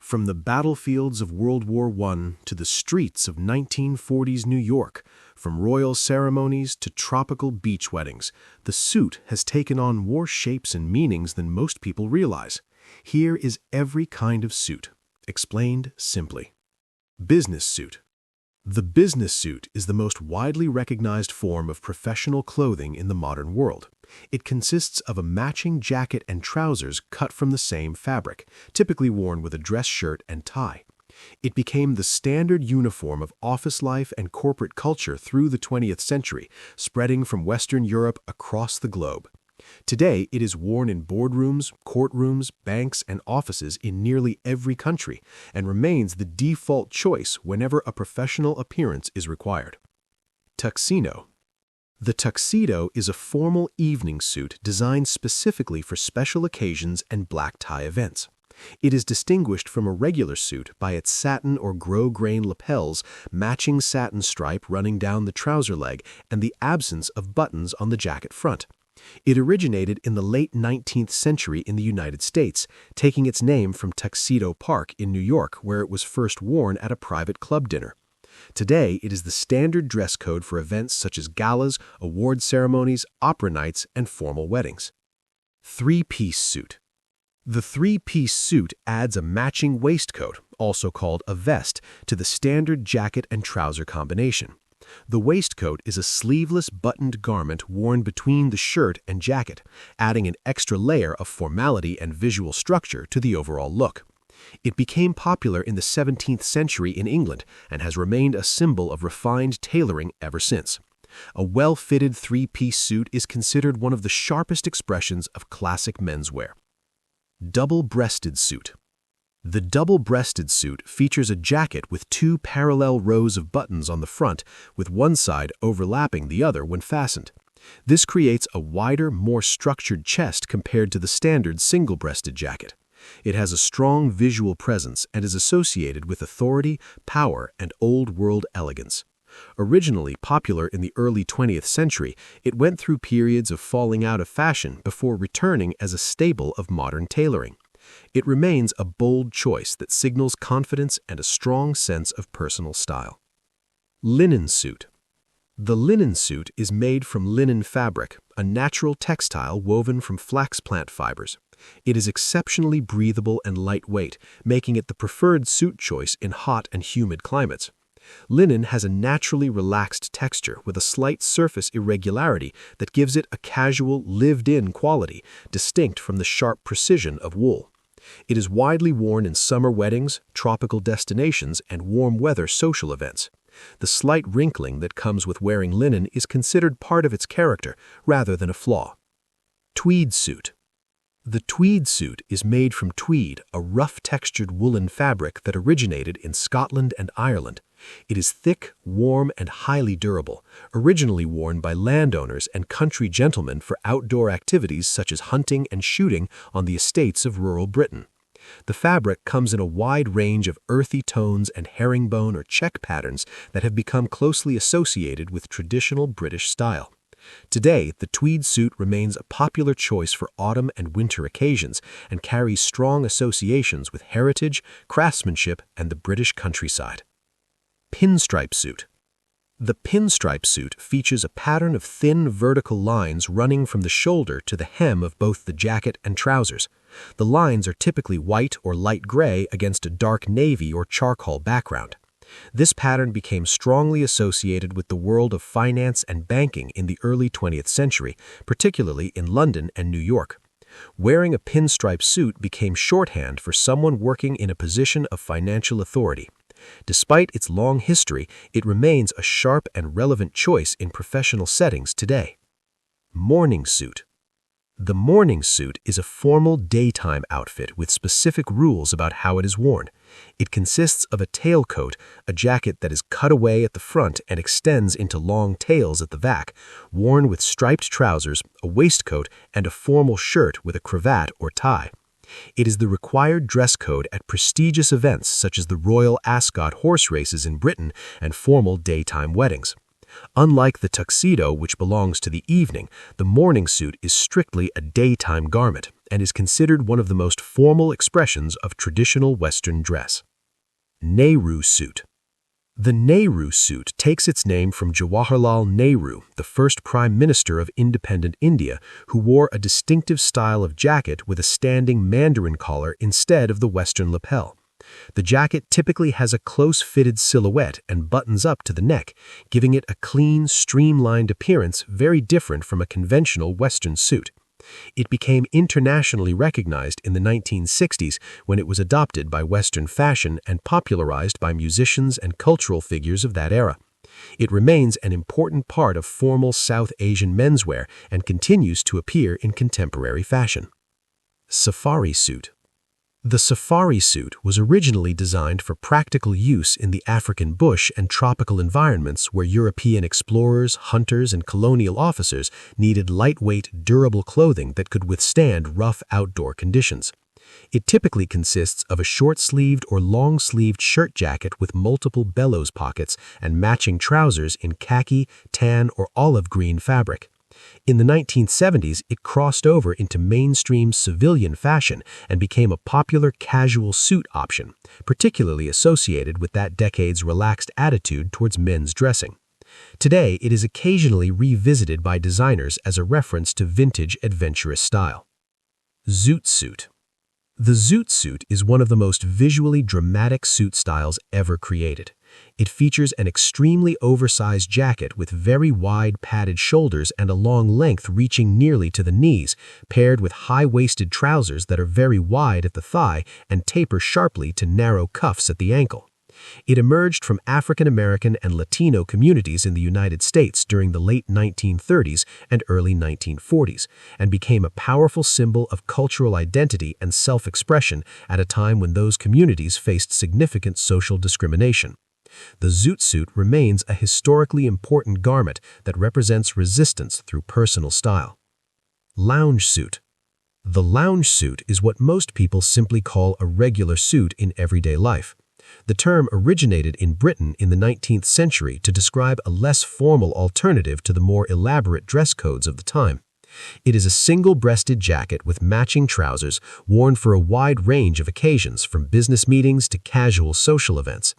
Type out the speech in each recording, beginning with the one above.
From the battlefields of World War I to the streets of 1940s New York, from royal ceremonies to tropical beach weddings, the suit has taken on more shapes and meanings than most people realize. Here is every kind of suit, explained simply. Business suit. The business suit is the most widely recognized form of professional clothing in the modern world. It consists of a matching jacket and trousers cut from the same fabric, typically worn with a dress shirt and tie. It became the standard uniform of office life and corporate culture through the 20th century, spreading from Western Europe across the globe. Today, it is worn in boardrooms, courtrooms, banks, and offices in nearly every country, and remains the default choice whenever a professional appearance is required. Tuxedo. The tuxedo is a formal evening suit designed specifically for special occasions and black tie events. It is distinguished from a regular suit by its satin or gros-grain lapels, matching satin stripe running down the trouser leg, and the absence of buttons on the jacket front. It originated in the late 19th century in the United States, taking its name from Tuxedo Park in New York, where it was first worn at a private club dinner. Today, it is the standard dress code for events such as galas, award ceremonies, opera nights, and formal weddings. Three-piece suit. The three-piece suit adds a matching waistcoat, also called a vest, to the standard jacket and trouser combination. The waistcoat is a sleeveless buttoned garment worn between the shirt and jacket, adding an extra layer of formality and visual structure to the overall look. It became popular in the 17th century in England and has remained a symbol of refined tailoring ever since. A well-fitted three-piece suit is considered one of the sharpest expressions of classic menswear. Double-breasted suit. The double-breasted suit features a jacket with two parallel rows of buttons on the front, with one side overlapping the other when fastened. This creates a wider, more structured chest compared to the standard single-breasted jacket. It has a strong visual presence and is associated with authority, power, and old-world elegance. Originally popular in the early 20th century, it went through periods of falling out of fashion before returning as a staple of modern tailoring. It remains a bold choice that signals confidence and a strong sense of personal style. Linen suit. The linen suit is made from linen fabric, a natural textile woven from flax plant fibers. It is exceptionally breathable and lightweight, making it the preferred suit choice in hot and humid climates. Linen has a naturally relaxed texture with a slight surface irregularity that gives it a casual, lived-in quality, distinct from the sharp precision of wool. It is widely worn in summer weddings, tropical destinations, and warm weather social events. The slight wrinkling that comes with wearing linen is considered part of its character rather than a flaw. Tweed suit. The tweed suit is made from tweed, a rough-textured woolen fabric that originated in Scotland and Ireland. It is thick, warm, and highly durable, originally worn by landowners and country gentlemen for outdoor activities such as hunting and shooting on the estates of rural Britain. The fabric comes in a wide range of earthy tones and herringbone or check patterns that have become closely associated with traditional British style. Today, the tweed suit remains a popular choice for autumn and winter occasions and carries strong associations with heritage, craftsmanship, and the British countryside. Pinstripe suit. The pinstripe suit features a pattern of thin vertical lines running from the shoulder to the hem of both the jacket and trousers. The lines are typically white or light gray against a dark navy or charcoal background. This pattern became strongly associated with the world of finance and banking in the early 20th century, particularly in London and New York. Wearing a pinstripe suit became shorthand for someone working in a position of financial authority. Despite its long history, it remains a sharp and relevant choice in professional settings today. Morning suit. The morning suit is a formal daytime outfit with specific rules about how it is worn. It consists of a tailcoat, a jacket that is cut away at the front and extends into long tails at the back, worn with striped trousers, a waistcoat, and a formal shirt with a cravat or tie. It is the required dress code at prestigious events such as the Royal Ascot horse races in Britain and formal daytime weddings. Unlike the tuxedo, which belongs to the evening, the morning suit is strictly a daytime garment and is considered one of the most formal expressions of traditional Western dress. Nehru Suit. The Nehru Suit takes its name from Jawaharlal Nehru, the first Prime Minister of independent India, who wore a distinctive style of jacket with a standing Mandarin collar instead of the Western lapel. The jacket typically has a close-fitted silhouette and buttons up to the neck, giving it a clean, streamlined appearance very different from a conventional Western suit. It became internationally recognized in the 1960s when it was adopted by Western fashion and popularized by musicians and cultural figures of that era. It remains an important part of formal South Asian menswear and continues to appear in contemporary fashion. Safari Suit. The safari suit was originally designed for practical use in the African bush and tropical environments where European explorers, hunters, and colonial officers needed lightweight, durable clothing that could withstand rough outdoor conditions. It typically consists of a short-sleeved or long-sleeved shirt jacket with multiple bellows pockets and matching trousers in khaki, tan, or olive green fabric. In the 1970s, it crossed over into mainstream civilian fashion and became a popular casual suit option, particularly associated with that decade's relaxed attitude towards men's dressing. Today, it is occasionally revisited by designers as a reference to vintage adventurous style. Zoot Suit. The Zoot Suit is one of the most visually dramatic suit styles ever created. It features an extremely oversized jacket with very wide padded shoulders and a long length reaching nearly to the knees, paired with high-waisted trousers that are very wide at the thigh and taper sharply to narrow cuffs at the ankle. It emerged from African American and Latino communities in the United States during the late 1930s and early 1940s, and became a powerful symbol of cultural identity and self-expression at a time when those communities faced significant social discrimination. The Zoot Suit remains a historically important garment that represents resistance through personal style. Lounge Suit. The lounge suit is what most people simply call a regular suit in everyday life. The term originated in Britain in the 19th century to describe a less formal alternative to the more elaborate dress codes of the time. It is a single-breasted jacket with matching trousers worn for a wide range of occasions, from business meetings to casual social events.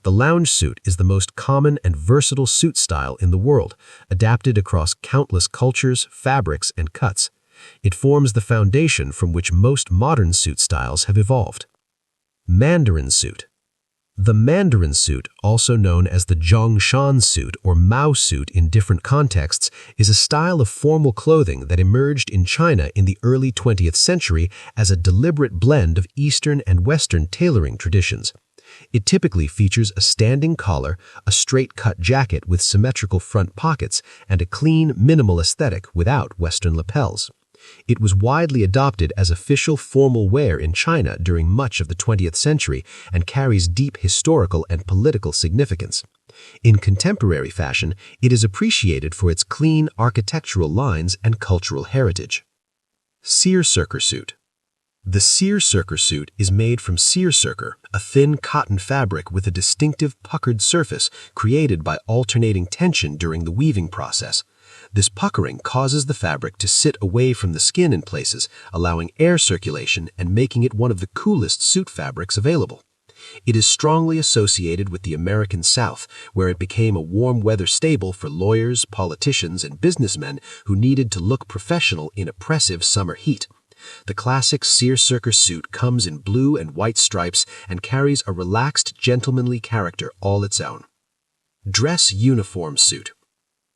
The lounge suit is the most common and versatile suit style in the world, adapted across countless cultures, fabrics, and cuts. It forms the foundation from which most modern suit styles have evolved. Mandarin Suit. The Mandarin Suit, also known as the Zhongshan Suit or Mao Suit in different contexts, is a style of formal clothing that emerged in China in the early 20th century as a deliberate blend of Eastern and Western tailoring traditions. It typically features a standing collar, a straight-cut jacket with symmetrical front pockets, and a clean, minimal aesthetic without Western lapels. It was widely adopted as official formal wear in China during much of the 20th century and carries deep historical and political significance. In contemporary fashion, it is appreciated for its clean architectural lines and cultural heritage. Seersucker Suit. The Seersucker Suit is made from seersucker, a thin cotton fabric with a distinctive puckered surface created by alternating tension during the weaving process. This puckering causes the fabric to sit away from the skin in places, allowing air circulation and making it one of the coolest suit fabrics available. It is strongly associated with the American South, where it became a warm-weather staple for lawyers, politicians, and businessmen who needed to look professional in oppressive summer heat. The classic seersucker suit comes in blue and white stripes and carries a relaxed, gentlemanly character all its own. Dress Uniform Suit.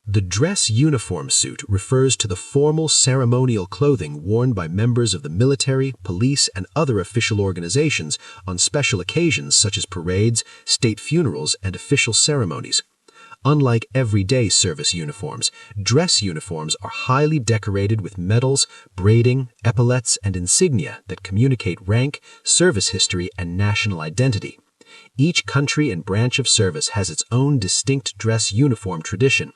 The dress uniform suit refers to the formal ceremonial clothing worn by members of the military, police, and other official organizations on special occasions such as parades, state funerals, and official ceremonies. Unlike everyday service uniforms, dress uniforms are highly decorated with medals, braiding, epaulets, and insignia that communicate rank, service history, and national identity. Each country and branch of service has its own distinct dress uniform tradition.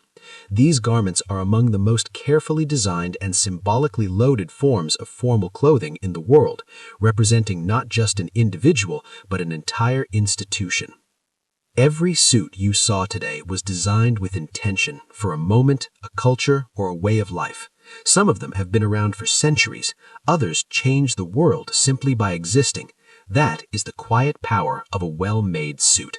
These garments are among the most carefully designed and symbolically loaded forms of formal clothing in the world, representing not just an individual, but an entire institution. Every suit you saw today was designed with intention for a moment, a culture, or a way of life. Some of them have been around for centuries. Others changed the world simply by existing. That is the quiet power of a well-made suit.